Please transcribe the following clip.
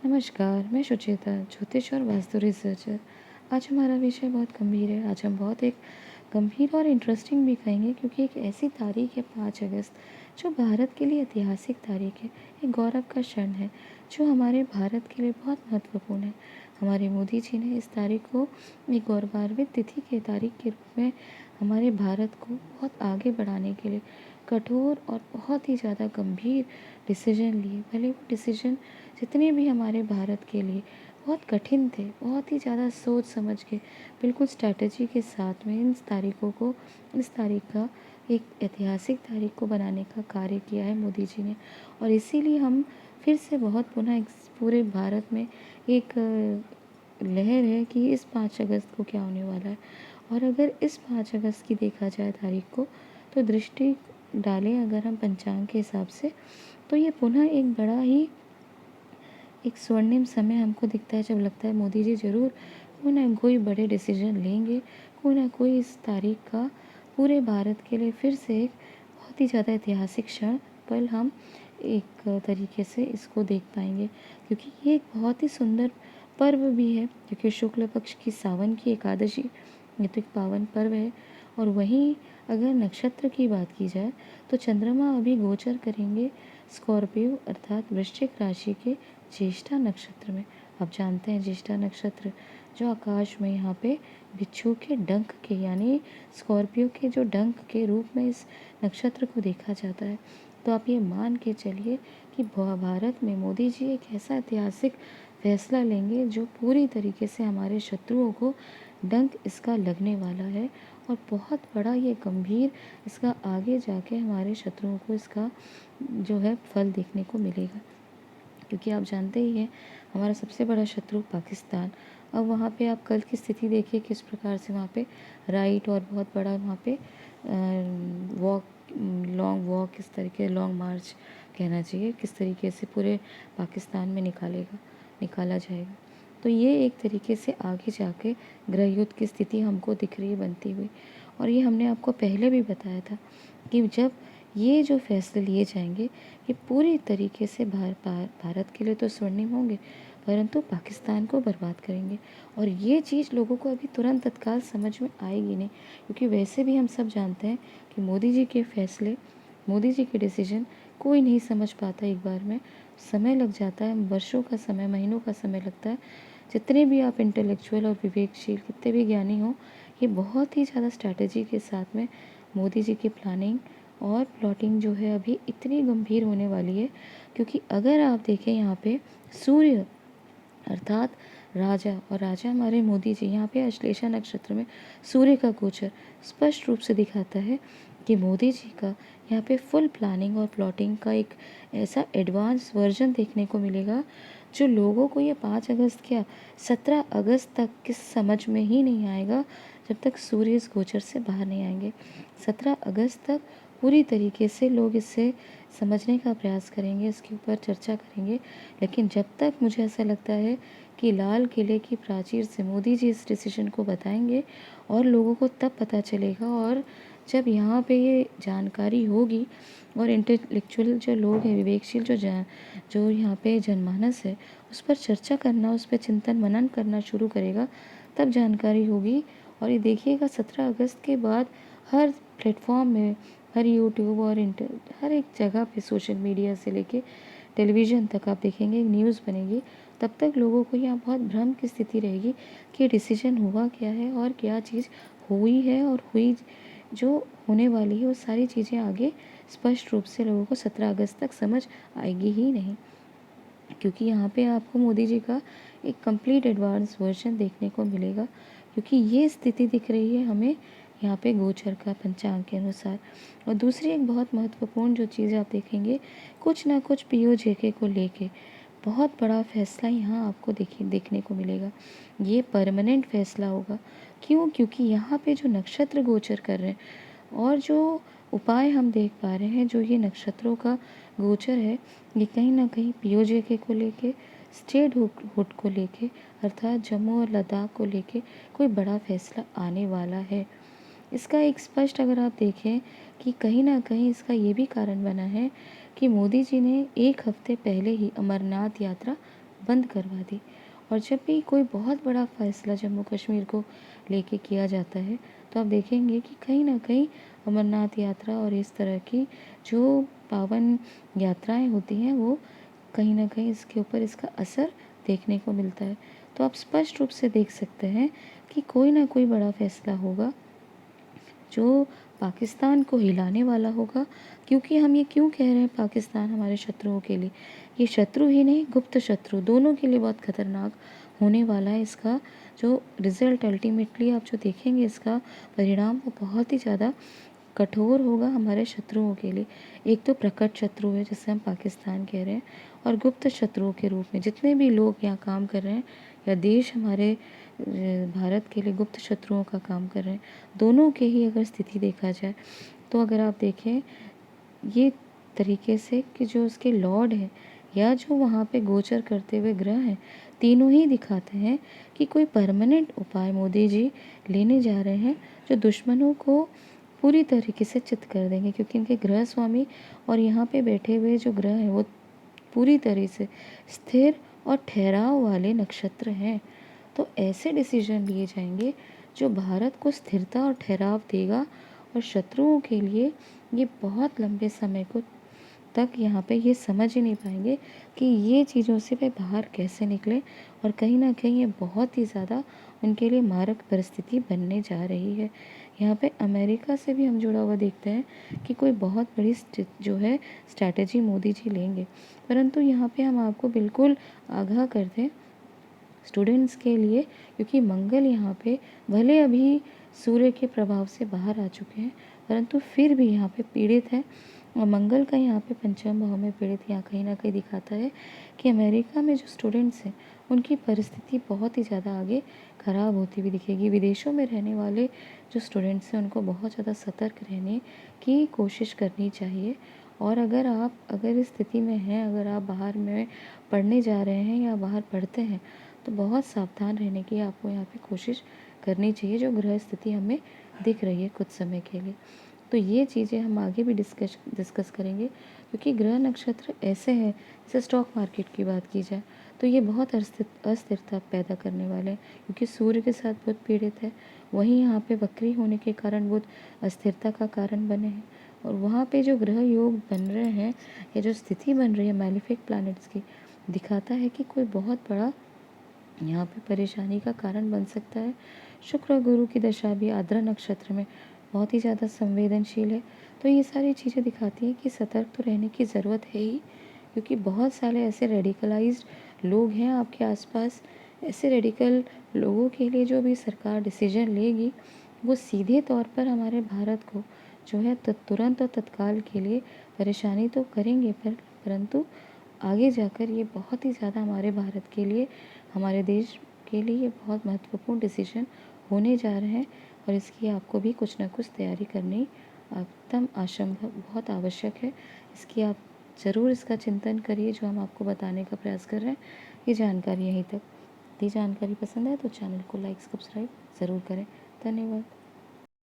नमस्कार, मैं सुचेता, ज्योतिष और वास्तु रिसर्चर। आज हमारा विषय बहुत गंभीर है। आज हम बहुत एक गंभीर और इंटरेस्टिंग भी कहेंगे क्योंकि एक ऐसी तारीख है 5 अगस्त जो भारत के लिए ऐतिहासिक तारीख है, एक गौरव का क्षण है जो हमारे भारत के लिए बहुत महत्वपूर्ण है। हमारे मोदी जी ने इस तारीख को एक गौरवान्वित तिथि के तारीख के रूप में हमारे भारत को बहुत आगे बढ़ाने के लिए कठोर और बहुत ही ज़्यादा गंभीर डिसीजन लिए। भले वो डिसीजन जितने भी हमारे भारत के लिए बहुत कठिन थे, बहुत ही ज़्यादा सोच समझ के बिल्कुल स्ट्रैटेजी के साथ में इस तारीख का एक ऐतिहासिक तारीख को बनाने का कार्य किया है मोदी जी ने। और इसीलिए हम फिर से बहुत पुनः पूरे भारत में एक लहर है कि इस 5 अगस्त को क्या होने वाला है। और अगर इस 5 अगस्त की देखा जाए तारीख को, तो दृष्टि डालें अगर हम पंचांग के हिसाब से, तो ये पुनः एक बड़ा ही एक स्वर्णिम समय हमको दिखता है जब लगता है मोदी जी ज़रूर कोई ना कोई बड़े डिसीजन लेंगे, कोई ना कोई इस तारीख का पूरे भारत के लिए फिर से एक बहुत ही ज़्यादा ऐतिहासिक क्षण पल हम एक तरीके से इसको देख पाएंगे। क्योंकि ये एक बहुत ही सुंदर पर्व भी है, क्योंकि शुक्ल पक्ष की सावन की एकादशी ये तो एक पावन पर्व है। और वहीं अगर नक्षत्र की बात की जाए तो चंद्रमा अभी गोचर करेंगे स्कॉर्पियो अर्थात वृश्चिक राशि के ज्येष्ठा नक्षत्र में। आप जानते हैं ज्येष्ठा नक्षत्र जो आकाश में यहाँ पे बिच्छू के डंक के यानी स्कॉर्पियो के जो डंक के रूप में इस नक्षत्र को देखा जाता है। तो आप ये मान के चलिए कि भारत में मोदी जी एक ऐसा ऐतिहासिक फैसला लेंगे जो पूरी तरीके से हमारे शत्रुओं को डंक इसका लगने वाला है। और बहुत बड़ा ये गंभीर इसका आगे जाके हमारे शत्रुओं को इसका जो है फल देखने को मिलेगा। क्योंकि आप जानते ही हैं हमारा सबसे बड़ा शत्रु पाकिस्तान। अब वहाँ पे आप कल की स्थिति देखिए किस प्रकार से वहाँ पे राइट और बहुत बड़ा वहाँ पे वॉक लॉन्ग वॉक किस तरीके लॉन्ग मार्च कहना चाहिए किस तरीके से पूरे पाकिस्तान में निकाला जाएगा। तो ये एक तरीके से आगे जाके गृह युद्ध की स्थिति हमको दिख रही है बनती हुई। और ये हमने आपको पहले भी बताया था कि जब ये जो फैसले लिए जाएंगे ये पूरी तरीके से भारत के लिए तो स्वर्णिम होंगे, परंतु पाकिस्तान को बर्बाद करेंगे। और ये चीज़ लोगों को अभी तुरंत तत्काल समझ में आएगी नहीं, क्योंकि वैसे भी हम सब जानते हैं कि मोदी जी के फैसले, मोदी जी के डिसीजन कोई नहीं समझ पाता एक बार में। समय लग जाता है, वर्षों का समय, महीनों का समय लगता है। जितने भी आप इंटेलेक्चुअल और विवेकशील कितने भी ज्ञानी हो, ये बहुत ही ज़्यादा स्ट्रैटेजी के साथ में मोदी जी की प्लानिंग और प्लॉटिंग जो है अभी इतनी गंभीर होने वाली है। क्योंकि अगर आप देखें यहाँ पे सूर्य अर्थात राजा, और राजा हमारे मोदी जी यहाँ पे अश्लेषा नक्षत्र में सूर्य का गोचर स्पष्ट रूप से दिखाता है कि मोदी जी का यहाँ पे फुल प्लानिंग और प्लॉटिंग का एक ऐसा एडवांस वर्जन देखने को मिलेगा जो लोगों को ये 5 अगस्त क्या 17 अगस्त तक किस समझ में ही नहीं आएगा जब तक सूर्य इस गोचर से बाहर नहीं आएंगे। 17 अगस्त तक पूरी तरीके से लोग इससे समझने का प्रयास करेंगे, इसके ऊपर चर्चा करेंगे। लेकिन जब तक मुझे ऐसा लगता है कि लाल किले की प्राचीर से मोदी जी इस डिसीजन को बताएंगे और लोगों को तब पता चलेगा। और जब यहाँ पे ये जानकारी होगी और इंटेलेक्चुअल जो लोग हैं, विवेकशील जो यहाँ पे जनमानस है, उस पर चर्चा करना, उस पर चिंतन मनन करना शुरू करेगा, तब जानकारी होगी। और ये देखिएगा 17 अगस्त के बाद हर प्लेटफॉर्म में, हर यूट्यूब और हर एक जगह पे सोशल मीडिया से लेके टेलीविज़न तक आप देखेंगे न्यूज़ बनेगी। तब तक लोगों को यहाँ बहुत भ्रम की स्थिति रहेगी कि डिसीजन हुआ क्या है और क्या चीज़ हुई है और हुई जो होने वाली है वो सारी चीज़ें आगे स्पष्ट रूप से लोगों को 17 अगस्त तक समझ आएगी ही नहीं। क्योंकि यहाँ पे आपको मोदी जी का एक कंप्लीट एडवांस वर्जन देखने को मिलेगा। क्योंकि ये स्थिति दिख रही है हमें यहाँ पे गोचर का पंचांग के अनुसार। और दूसरी एक बहुत महत्वपूर्ण जो चीज़ आप देखेंगे, कुछ ना कुछ पीओजेके को लेके बहुत बड़ा फैसला यहाँ आपको देखने को मिलेगा। ये परमानेंट फैसला होगा। क्यों? क्योंकि यहाँ पे जो नक्षत्र गोचर कर रहे हैं और जो उपाय हम देख पा रहे हैं, जो ये नक्षत्रों का गोचर है, ये कहीं ना कहीं पीओजेके को लेके, स्टेट हुड को लेके अर्थात जम्मू और लद्दाख को लेके कोई बड़ा फैसला आने वाला है। इसका एक स्पष्ट अगर आप देखें कि कहीं ना कहीं इसका ये भी कारण बना है कि मोदी जी ने एक हफ्ते पहले ही अमरनाथ यात्रा बंद करवा दी। और जब भी कोई बहुत बड़ा फ़ैसला जम्मू कश्मीर को लेके किया जाता है, तो आप देखेंगे कि कहीं न कहीं अमरनाथ यात्रा और इस तरह की जो पावन यात्राएँ होती हैं, वो कहीं न कहीं इसके ऊपर इसका असर देखने को मिलता है। तो आप स्पष्ट रूप से देख सकते हैं कि कोई ना कोई बड़ा फ़ैसला होगा जो पाकिस्तान को हिलाने वाला होगा। क्योंकि हम ये क्यों कह रहे हैं पाकिस्तान हमारे शत्रुओं के लिए, ये शत्रु ही नहीं गुप्त शत्रु दोनों के लिए बहुत खतरनाक होने वाला है। इसका जो रिज़ल्ट अल्टीमेटली आप जो देखेंगे, इसका परिणाम वो बहुत ही ज़्यादा कठोर होगा हमारे शत्रुओं के लिए। एक तो प्रकट शत्रु है जिसे हम पाकिस्तान कह रहे हैं, और गुप्त शत्रुओं के रूप में जितने भी लोग यहाँ काम कर रहे हैं या देश हमारे भारत के लिए गुप्त शत्रुओं का काम कर रहे हैं, दोनों के ही अगर स्थिति देखा जाए तो अगर आप देखें ये तरीके से कि जो उसके लॉर्ड हैं या जो वहाँ पे गोचर करते हुए ग्रह हैं, तीनों ही दिखाते हैं कि कोई परमानेंट उपाय मोदी जी लेने जा रहे हैं जो दुश्मनों को पूरी तरीके से चित कर देंगे। क्योंकि इनके ग्रह स्वामी और यहाँ पे बैठे हुए जो ग्रह हैं वो पूरी तरह से स्थिर और ठहराव वाले नक्षत्र हैं। तो ऐसे डिसीजन लिए जाएंगे जो भारत को स्थिरता और ठहराव देगा, और शत्रुओं के लिए ये बहुत लंबे समय को तक यहाँ पे ये समझ ही नहीं पाएंगे कि ये चीज़ों से वे बाहर कैसे निकले। और कहीं ना कहीं ये बहुत ही ज़्यादा उनके लिए मारक परिस्थिति बनने जा रही है। यहाँ पे अमेरिका से भी हम जुड़ा हुआ देखते हैं कि कोई बहुत बड़ी जो है स्ट्रैटेजी मोदी जी लेंगे। परंतु यहाँ पे हम आपको बिल्कुल आगाह कर दें स्टूडेंट्स के लिए, क्योंकि मंगल यहाँ पे भले अभी सूर्य के प्रभाव से बाहर आ चुके हैं, परंतु फिर भी यहाँ पे पीड़ित है। और मंगल का यहाँ पे पंचम भाव में पीड़ित यहाँ कहीं ना कहीं दिखाता है कि अमेरिका में जो स्टूडेंट्स हैं उनकी परिस्थिति बहुत ही ज़्यादा आगे ख़राब होती हुई दिखेगी। विदेशों में रहने वाले जो स्टूडेंट्स हैं उनको बहुत ज़्यादा सतर्क रहने की कोशिश करनी चाहिए। और अगर इस स्थिति में हैं, अगर आप बाहर में पढ़ने जा रहे हैं या बाहर पढ़ते हैं, तो बहुत सावधान रहने की आपको यहाँ पे कोशिश करनी चाहिए, जो ग्रह स्थिति हमें दिख रही है कुछ समय के लिए। तो ये चीज़ें हम आगे भी डिस्कस करेंगे, क्योंकि ग्रह नक्षत्र ऐसे हैं, जैसे स्टॉक मार्केट की बात की जाए तो ये बहुत अस्थिरता पैदा करने वाले हैं, क्योंकि सूर्य के साथ बुध पीड़ित है। वहीं यहाँ पे वक्री होने के कारण बुध अस्थिरता का कारण बने हैं। और वहाँ पे जो ग्रह योग बन रहे हैं या जो स्थिति बन रही है मैलिफिक प्लैनेट्स की, दिखाता है कि कोई बहुत बड़ा यहाँ पे परेशानी का कारण बन सकता है। शुक्र और गुरु की दशा भी आद्रा नक्षत्र में बहुत ही ज़्यादा संवेदनशील है। तो ये सारी चीज़ें दिखाती हैं कि सतर्क तो रहने की ज़रूरत है ही, क्योंकि बहुत सारे ऐसे रेडिकलाइज्ड लोग हैं आपके आसपास। ऐसे रेडिकल लोगों के लिए जो भी सरकार डिसीजन लेगी वो सीधे तौर पर हमारे भारत को जो है तुरंत और तत्काल के लिए परेशानी तो करेंगे, परंतु आगे जाकर ये बहुत ही ज़्यादा हमारे भारत के लिए, हमारे देश के लिए ये बहुत महत्वपूर्ण डिसीजन होने जा रहे हैं। और इसकी आपको भी कुछ ना कुछ तैयारी करनी एकदम असंभव बहुत आवश्यक है। इसकी आप ज़रूर इसका चिंतन करिए जो हम आपको बताने का प्रयास कर रहे हैं। ये जानकारी यहीं तक। यदि जानकारी पसंद है तो चैनल को लाइक सब्सक्राइब ज़रूर करें। धन्यवाद।